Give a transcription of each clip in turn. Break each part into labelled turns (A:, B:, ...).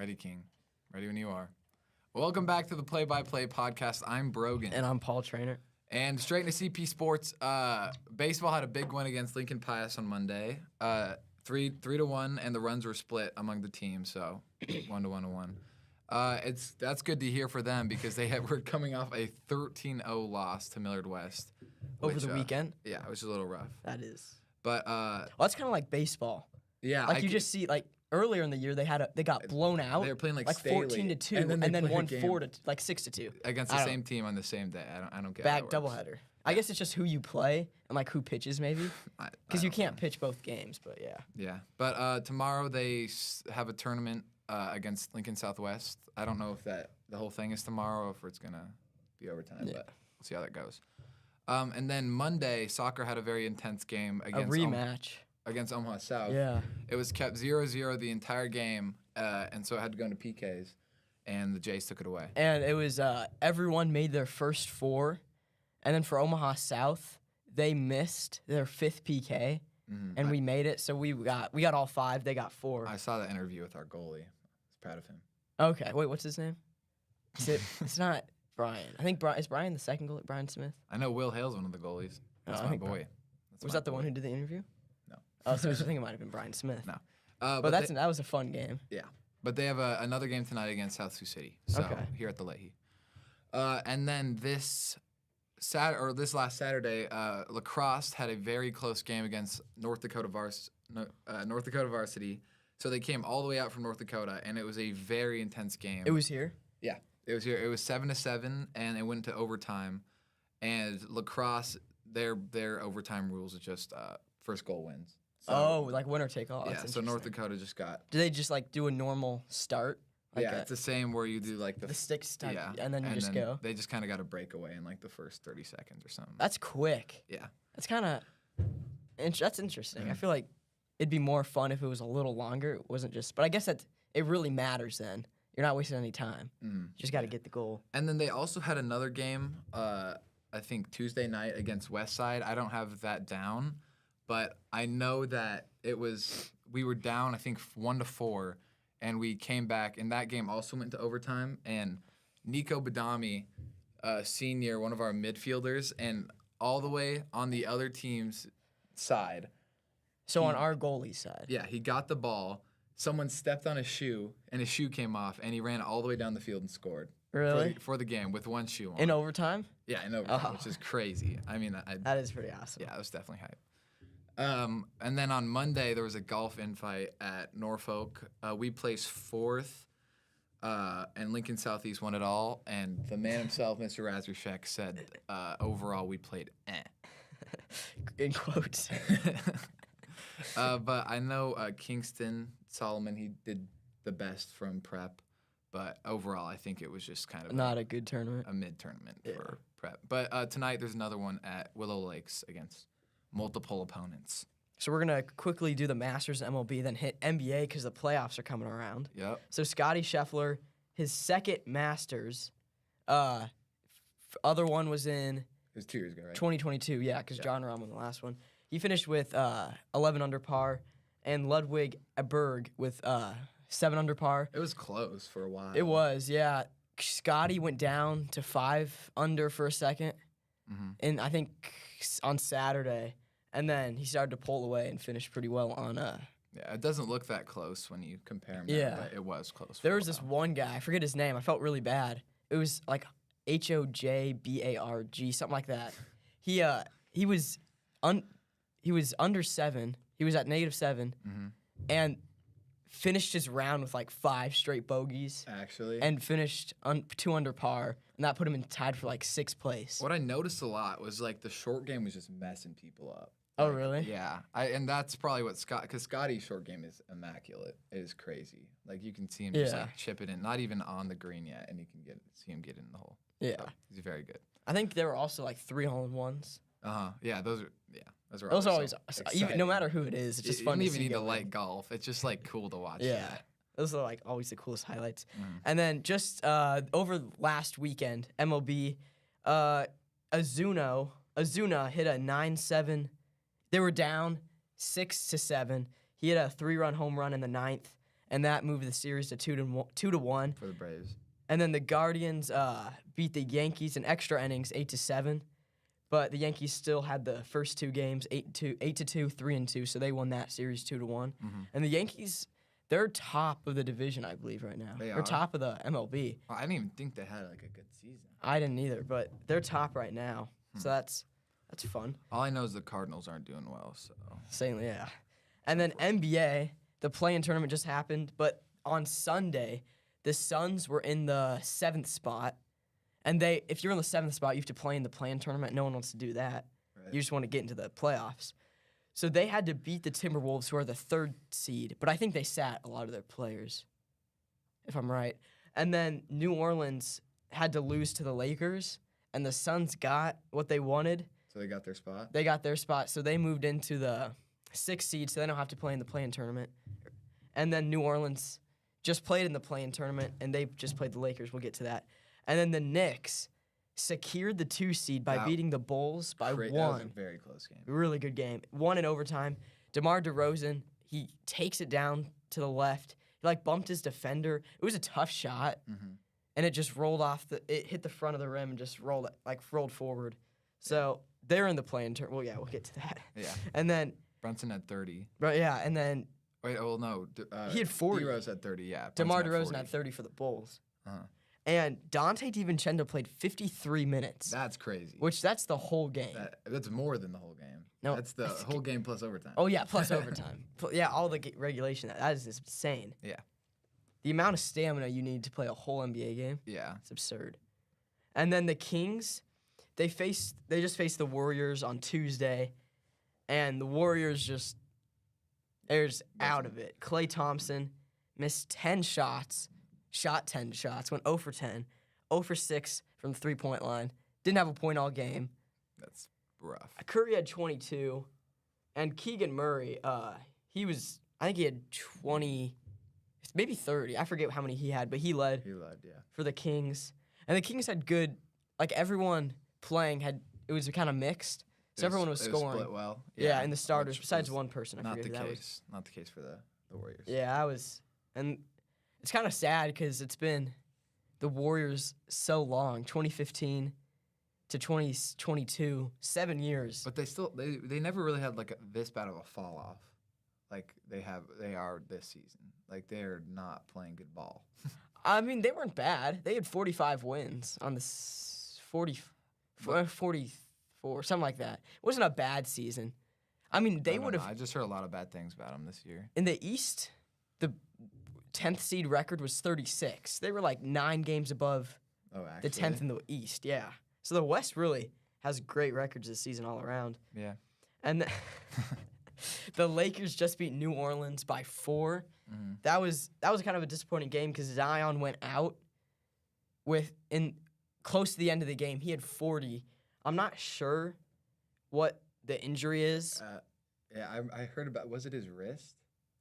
A: Ready, King. Ready when you are. Welcome back to the Play-by-Play podcast. I'm Brogan.
B: And I'm Paul Trainer.
A: And straight into CP Sports, baseball had a big win against Lincoln Pius on Monday. 3-1, and the runs were split among the teams, so 1-1. That's good to hear for them because were coming off a 13-0 loss to Millard West.
B: Over the weekend?
A: Yeah, which is a little rough.
B: That is.
A: But
B: well, that's kind of like baseball.
A: Yeah.
B: Like just see, like earlier in the year, they got blown out.
A: They were playing like
B: 14-2, and then won 6-2
A: against the same team on the same day. I don't get
B: back doubleheader. I guess it's just who you play and like who pitches maybe, because you can't pitch both games. But yeah.
A: Yeah, but tomorrow they have a tournament against Lincoln Southwest. I don't know if the whole thing is tomorrow or if it's gonna be overtime, but we'll see how that goes. And then Monday, soccer had a very intense game against
B: a rematch.
A: Against Omaha South.
B: Yeah.
A: It was kept 0-0 the entire game, and so it had to go into PKs, and the Jays took it away.
B: And it was everyone made their first 4, and then for Omaha South, they missed their 5th PK, and we made it, so we got all 5, they got 4.
A: I saw that interview with our goalie. I was proud of him.
B: Okay, wait, what's his name? It's not Brian. I think is Brian the second goalie, Brian Smith?
A: I know Will Hale's one of the goalies. That's my boy.
B: Was that the one who did the interview?
A: No.
B: Oh, so I think it might have been Brian Smith.
A: No.
B: But that was a fun game.
A: Yeah. But they have another game tonight against South Sioux City. So here at the Leahy. And then this last Saturday, Lacrosse had a very close game against North Dakota Varsity. So they came all the way out from North Dakota, and it was a very intense game.
B: It was here?
A: Yeah. It was here. It was 7-7, and it went to overtime. And Lacrosse, their overtime rules is just first goal wins. So,
B: like winner take all.
A: Yeah, so North Dakota just got...
B: Do they just like do a normal start? Like
A: it's the same where you do like
B: the sticks type, and then you just go.
A: They just kind of got a breakaway in like the first 30 seconds or something.
B: That's quick.
A: Yeah.
B: That's kind of... That's interesting. I feel like it'd be more fun if it was a little longer. It wasn't just... But I guess that it really matters then. You're not wasting any time. You just got to get the goal.
A: And then they also had another game, I think Tuesday night against Westside. I don't have that down, but I know that we were down, I think 1-4, and we came back, and that game also went to overtime. And Nico Badami, senior, one of our midfielders, and all the way on the other team's side.
B: So on our goalie side.
A: Yeah, he got the ball. Someone stepped on his shoe, and his shoe came off, and he ran all the way down the field and scored.
B: Really?
A: For the game with one shoe on.
B: In overtime?
A: Yeah, in overtime, which is crazy. I mean,
B: that is pretty awesome.
A: Yeah, it was definitely hype. And then on Monday, there was a golf invite at Norfolk. We placed 4th, and Lincoln Southeast won it all. And the man himself, Mr. Razorshek, said overall we played
B: In quotes.
A: But I know Kingston Solomon, he did the best from prep. But overall, I think it was just kind of
B: not a good tournament.
A: A mid-tournament for prep. But tonight, there's another one at Willow Lakes against multiple opponents.
B: So we're going to quickly do the Masters MLB, then hit NBA because the playoffs are coming around.
A: Yep.
B: So Scotty Scheffler, his second Masters, other one was in...
A: It was 2 years ago, right?
B: 2022, yeah, because John Rahm won the last one. He finished with 11 under par, and Ludwig Aberg with 7 under par.
A: It was close for a while.
B: It was, yeah. Scotty went down to 5 under for a second, and I think on Saturday, and then he started to pull away and finished pretty well on.
A: Yeah, it doesn't look that close when you compare them.
B: Yeah,
A: but it was close.
B: There was this one guy, I forget his name. I felt really bad. It was like Hojbarg, something like that. He was under 7. He was at -7, and finished his round with like 5 straight bogeys.
A: Actually.
B: And finished 2 under par, and that put him tied for like 6th place.
A: What I noticed a lot was like the short game was just messing people up.
B: Oh, really?
A: Yeah. And that's probably what because Scotty's short game is immaculate. It is crazy. Like you can see him just like chip it in, not even on the green yet, and you can see him get in the hole.
B: Yeah.
A: So he's very good.
B: I think there were also like 3-hole-in-ones.
A: Yeah, those are
B: always even no matter who it is, it's just fun to see.
A: You don't even need to like golf. It's just like cool to watch.
B: Yeah. Those are like always the coolest highlights. And then just over last weekend, MLB, Azuna hit a 9-7. They were down 6-7. He hit a 3-run home run in the 9th, and that moved the series to 2-1.
A: For the Braves.
B: And then the Guardians beat the Yankees in extra innings, 8-7. But the Yankees still had the first two games, 8-2, 3-2, so they won that series 2-1.
A: Mm-hmm.
B: And the Yankees, they're top of the division, I believe, right now.
A: They
B: Or
A: are?
B: top of the MLB.
A: I didn't even think they had like a good season.
B: I didn't either, but they're top right now. So that's fun.
A: All I know is the Cardinals aren't doing well. So
B: Saying, yeah. And then NBA, the play-in tournament just happened, but on Sunday, the Suns were in the 7th spot. And if you're in the 7th spot, you have to play in the play-in tournament. No one wants to do that.
A: Right.
B: You just want to get into the playoffs. So they had to beat the Timberwolves, who are the 3rd seed. But I think they sat a lot of their players, if I'm right. And then New Orleans had to lose to the Lakers, and the Suns got what they wanted.
A: So they got their spot.
B: They got their spot, so they moved into the 6th seed, so they don't have to play in the play-in tournament. And then New Orleans just played in the play-in tournament, and they just played the Lakers. We'll get to that. And then the Knicks secured the 2 seed by beating the Bulls by 1.
A: That was a very close game.
B: Really good game. 1 in overtime. DeMar DeRozan, he takes it down to the left. He bumped his defender. It was a tough shot, and it just rolled off it hit the front of the rim and just rolled forward. So they're in the play-in tournament. Well, yeah, we'll get to that.
A: Yeah.
B: And then
A: Brunson had 30.
B: Right, yeah, and then
A: Wait, oh no.
B: he had 40.
A: D-Rose had 30, yeah.
B: DeMar
A: Brunson
B: DeRozan had 30 for the Bulls.
A: Uh-huh.
B: And Dante DiVincenzo played 53 minutes,
A: That's crazy.
B: that's the whole game.
A: That's more than the whole game.
B: No,
A: That's the whole game plus overtime.
B: Oh, yeah, plus overtime. Yeah, all the regulation. That is insane.
A: Yeah.
B: The amount of stamina you need to play a whole NBA game,
A: Yeah.
B: it's absurd. And then the Kings, they just faced the Warriors on Tuesday, and the Warriors they're just out of it. Klay Thompson missed 10 shots, shot 10 shots, went 0 for 10, 0 for 6 from the three-point line, didn't have a point all game.
A: That's rough.
B: Curry had 22, and Keegan Murray, I think he had 20, maybe 30. I forget how many he had, but he led
A: He led, yeah.
B: for the Kings. And the Kings had good, everyone playing it was kind of mixed. So everyone was
A: It
B: scoring.
A: split well.
B: Yeah, and the starters,
A: which
B: besides
A: was
B: one person, I
A: Not
B: forget
A: the
B: who that was.
A: case. Not the case for the Warriors.
B: Yeah, and it's kind of sad because it's been the Warriors so long, 2015 to 2022, 7 years.
A: But they never really had this bad of a fall off. Like they are this season. Like they're not playing good ball.
B: I mean, they weren't bad. They had 45 wins on the 44, something like that. It wasn't a bad season. I mean, they would have.
A: I just heard a lot of bad things about them this year.
B: In the East, the 10th seed record was 36. They were 9 games above
A: Oh, actually.
B: the 10th in the East. Yeah. So the West really has great records this season all around.
A: Yeah.
B: And the Lakers just beat New Orleans by 4.
A: Mm-hmm.
B: That was kind of a disappointing game because Zion went out close to the end of the game. He had 40. I'm not sure what the injury is.
A: Yeah, I heard about. Was it his wrist?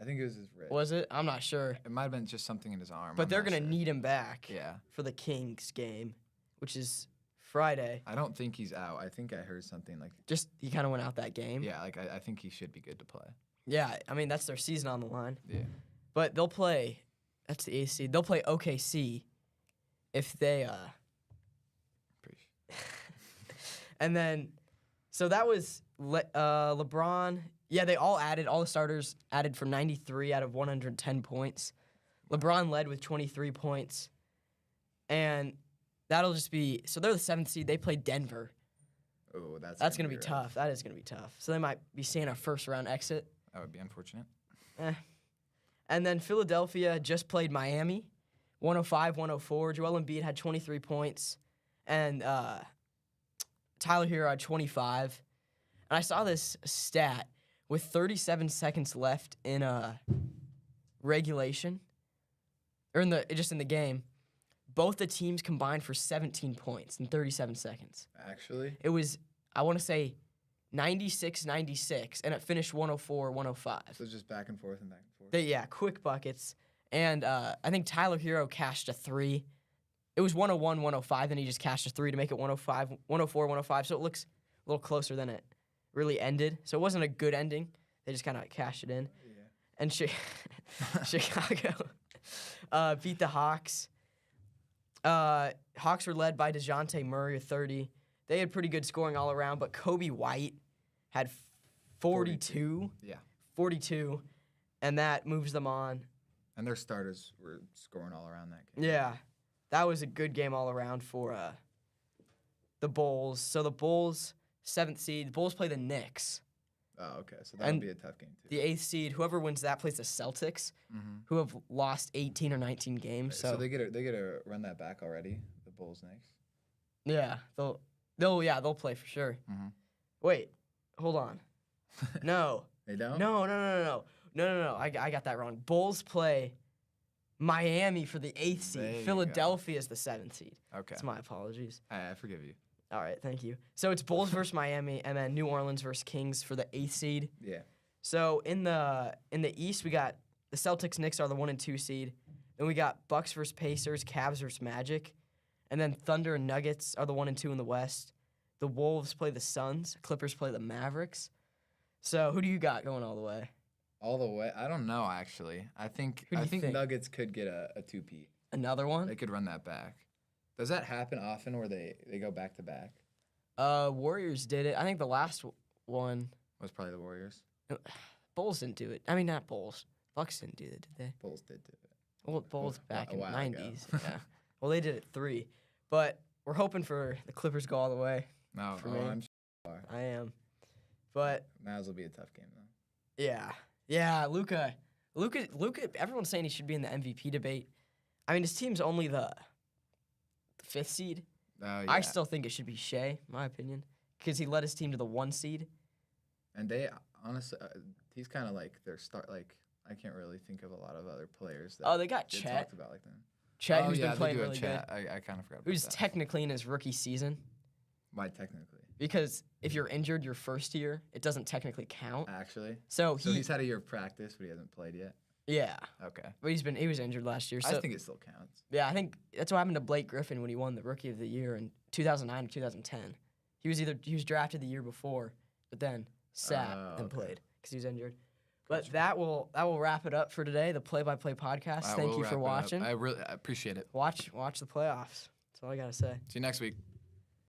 A: I think it was his wrist.
B: Was it? I'm not sure.
A: It might have been just something in his arm.
B: But
A: I'm
B: they're
A: not
B: going to
A: sure.
B: need him back
A: Yeah.
B: for the Kings game, which is Friday.
A: I don't think he's out. I think I heard something like.
B: Just he kind of went out that game.
A: Yeah, I think he should be good to play.
B: Yeah, I mean, that's their season on the line.
A: Yeah.
B: But they'll play, that's the AC. They'll play OKC if they, and then, so that was LeBron. Yeah, all the starters added for 93 out of 110 points. LeBron led with 23 points. And that'll just be, so they're the 7th seed. They play Denver.
A: Oh,
B: That's going to be
A: rough.
B: tough. That is going to be tough. So they might be seeing a first-round exit.
A: That would be unfortunate.
B: And then Philadelphia just played Miami, 105-104. Joel Embiid had 23 points, and Tyler Hero had 25. And I saw this stat with 37 seconds left in regulation, or in the game. Both the teams combined for 17 points in 37 seconds.
A: Actually.
B: It was, I want to say, 96-96, and it finished 104-105.
A: So just back and forth and back and forth.
B: Quick buckets. And I think Tyler Hero cashed a 3. It was 101-105, then he just cashed a 3 to make it 104-105. So it looks a little closer than it really ended. So it wasn't a good ending. They just kind of cashed it in.
A: Yeah.
B: and Chicago beat the Hawks. Hawks were led by DeJounte Murray with 30. They had pretty good scoring all around, but Kobe White had 42.
A: Yeah.
B: 42, and that moves them on.
A: And their starters were scoring all around that game.
B: Yeah, that was a good game all around for the Bulls. So the Bulls, 7th seed. The Bulls play the Knicks.
A: Oh, okay. So that would be a tough game, too.
B: The 8th seed, whoever wins that plays the Celtics, who have lost 18 or 19 games.
A: So they get to run that back already, the Bulls next.
B: Yeah, they'll play for sure.
A: Mhm.
B: Wait, hold on. No.
A: They don't?
B: No. I got that wrong. Bulls play Miami for the 8th seed.
A: There you
B: Philadelphia is the 7th seed.
A: Okay.
B: That's my apologies.
A: I forgive you.
B: All right, thank you. So it's Bulls versus Miami, and then New Orleans versus Kings for the 8th seed.
A: Yeah.
B: So in the East, we got the Celtics, Knicks are the 1 and 2 seed. Then we got Bucks versus Pacers, Cavs versus Magic, and then Thunder and Nuggets are the 1 and 2 in the West. The Wolves play the Suns, Clippers play the Mavericks. So who do you got going all the way?
A: All the way? I don't know, actually. I think
B: Who do you think?
A: Nuggets could get a 2-peat.
B: Another one?
A: They could run that back. Does that happen often where they go back to back?
B: Warriors did it. I think the last one,
A: Was probably the Warriors.
B: Bulls didn't do it. I mean, not Bulls. Bucks didn't do it, did they?
A: Bulls did do it.
B: Well, Bulls back
A: a
B: in the
A: while ago.
B: 90s. Yeah. Well, they did it 3. But we're hoping for the Clippers go all the way.
A: No,
B: For me.
A: I'm sure.
B: I am. But
A: Mavs will be a tough game though.
B: yeah, Luka. Everyone's saying he should be in the MVP debate. I mean, his team's only the 5th seed.
A: Oh yeah.
B: I still think it should be Shea, my opinion, because he led his team to the 1 seed.
A: And they honestly, he's kind of like their start. Like I can't really think of a lot of other players. That
B: They got
A: get
B: Chet.
A: talked about like that.
B: Chet,
A: Oh,
B: who's
A: yeah,
B: been playing
A: they do
B: really
A: have
B: good.
A: Chet. I kind of forgot about
B: Who's
A: that.
B: technically in his rookie season.
A: Why technically?
B: Because if you're injured your first year, it doesn't technically count.
A: Actually.
B: So
A: So he's had a year of practice, but he hasn't played yet.
B: yeah,
A: Okay.
B: but he was injured last year. So
A: I think it still counts.
B: yeah, I think that's what happened to Blake Griffin when he won the Rookie of the Year in 2009 or 2010. He was drafted the year before, but then sat and
A: okay.
B: played because he was injured. But that will wrap it up for today. The play-by-play podcast.
A: I
B: Thank
A: will
B: you for
A: wrap it up.
B: watching.
A: I appreciate it.
B: Watch the playoffs. That's all I gotta say.
A: See you next week.